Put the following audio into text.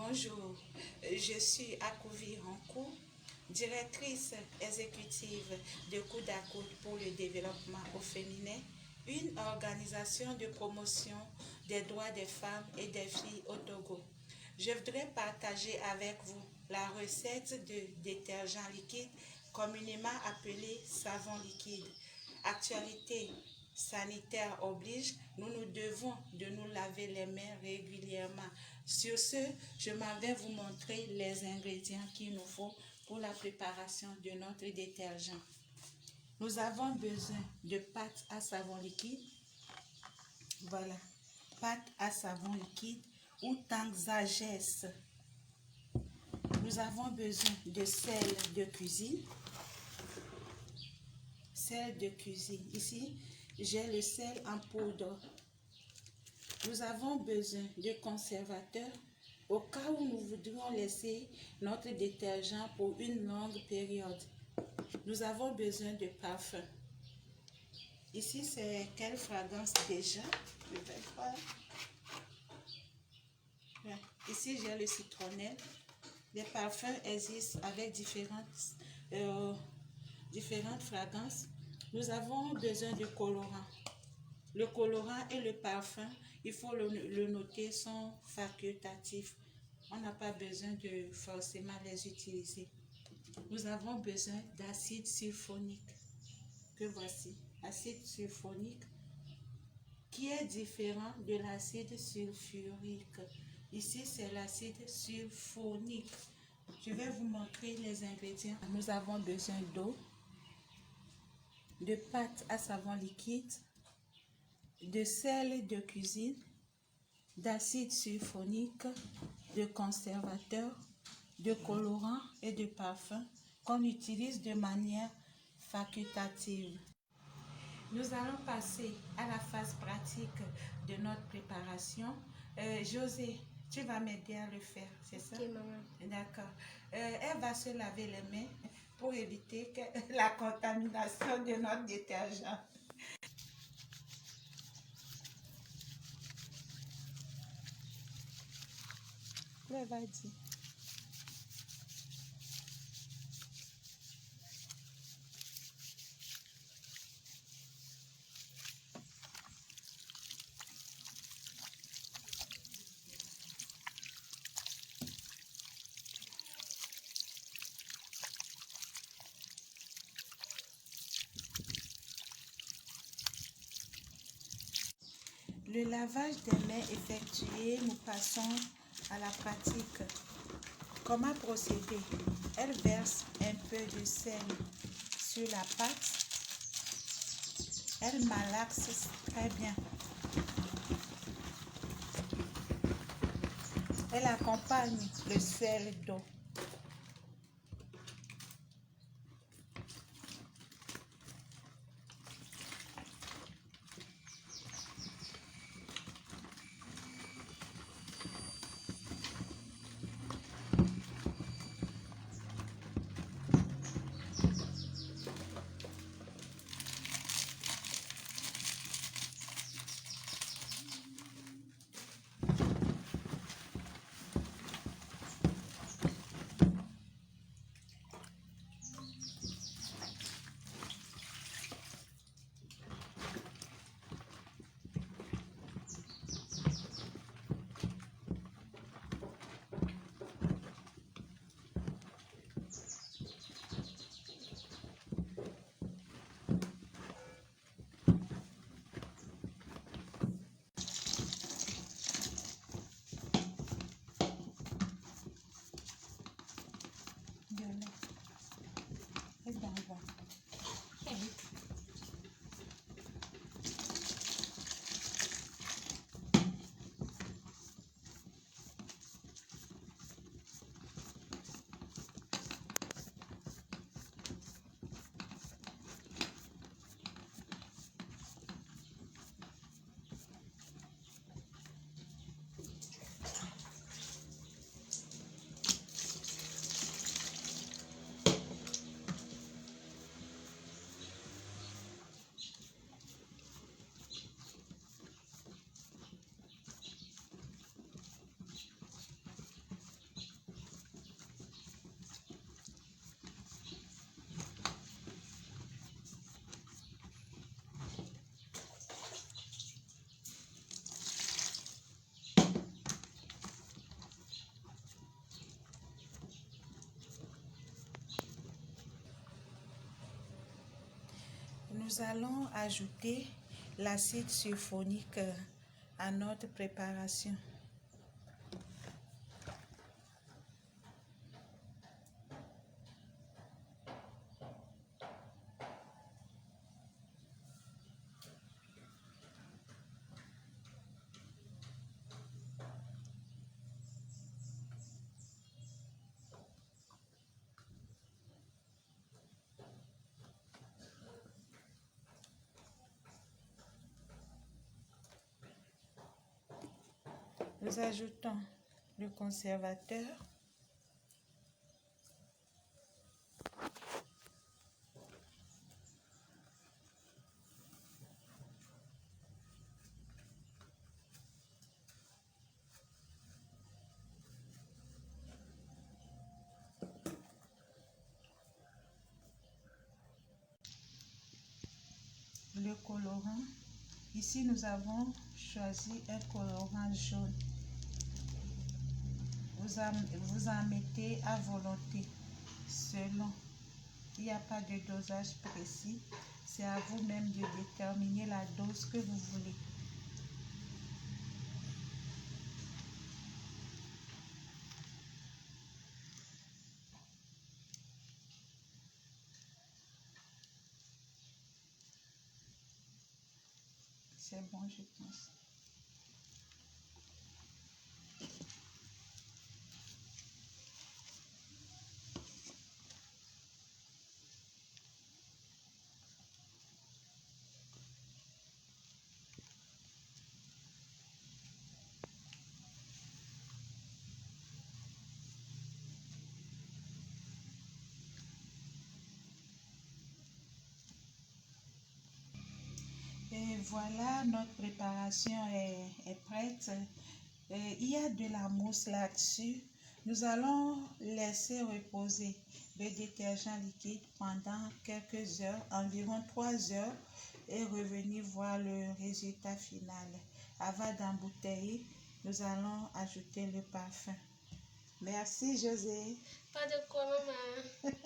Bonjour, je suis Akouvi Rankou, directrice exécutive de Coude à Coude pour le développement au féminin, une organisation de promotion des droits des femmes et des filles au Togo. Je voudrais partager avec vous la recette de détergent liquide, communément appelé savon liquide. Actualité sanitaire oblige, nous devons de nous laver les mains régulièrement. Sur ce, je m'en vais vous montrer les ingrédients qu'il nous faut pour la préparation de notre détergent. Nous avons besoin de pâte à savon liquide. Voilà, pâte à savon liquide ou Tanxagès. Nous avons besoin de sel de cuisine. Sel de cuisine. Ici, j'ai le sel en poudre. Nous avons besoin de conservateurs au cas où nous voudrions laisser notre détergent pour une longue période. Nous avons besoin de parfum. Ici, c'est quelle fragrance déjà? Je vais voir. Ici, j'ai le citronnelle. Les parfums existent avec différentes fragrances. Nous avons besoin de colorant. Le colorant et le parfum, il faut le noter, sont facultatifs. On n'a pas besoin de forcément les utiliser. Nous avons besoin d'acide sulfonique, que voici. Acide sulfonique qui est différent de l'acide sulfurique. Ici, c'est l'acide sulfonique. Je vais vous montrer les ingrédients. Nous avons besoin d'eau, de pâte à savon liquide, de sel de cuisine, d'acide sulfonique, de conservateur, de colorant et de parfum qu'on utilise de manière facultative. Nous allons passer à la phase pratique de notre préparation. José, tu vas m'aider à le faire, c'est ça? Ok, maman. D'accord. Elle va se laver les mains pour éviter la contamination de notre détergent. Ouais, vas-y. Le lavage des mains effectué, nous passons à la pratique. Comment procéder? Elle verse un peu de sel sur la pâte. Elle malaxe très bien. Elle accompagne le sel d'eau. Nous allons ajouter l'acide sulfonique à notre préparation. Nous ajoutons le conservateur. Le colorant. Ici, nous avons choisi un colorant jaune. Vous en mettez à volonté, selon. Il n'y a pas de dosage précis. C'est à vous-même de déterminer la dose que vous voulez. C'est bon, je pense. Et voilà, notre préparation est prête. Il y a de la mousse là-dessus. Nous allons laisser reposer le détergent liquide pendant quelques heures, environ 3 heures, et revenir voir le résultat final. Avant d'embouteiller, nous allons ajouter le parfum. Merci, José. Pas de quoi, maman.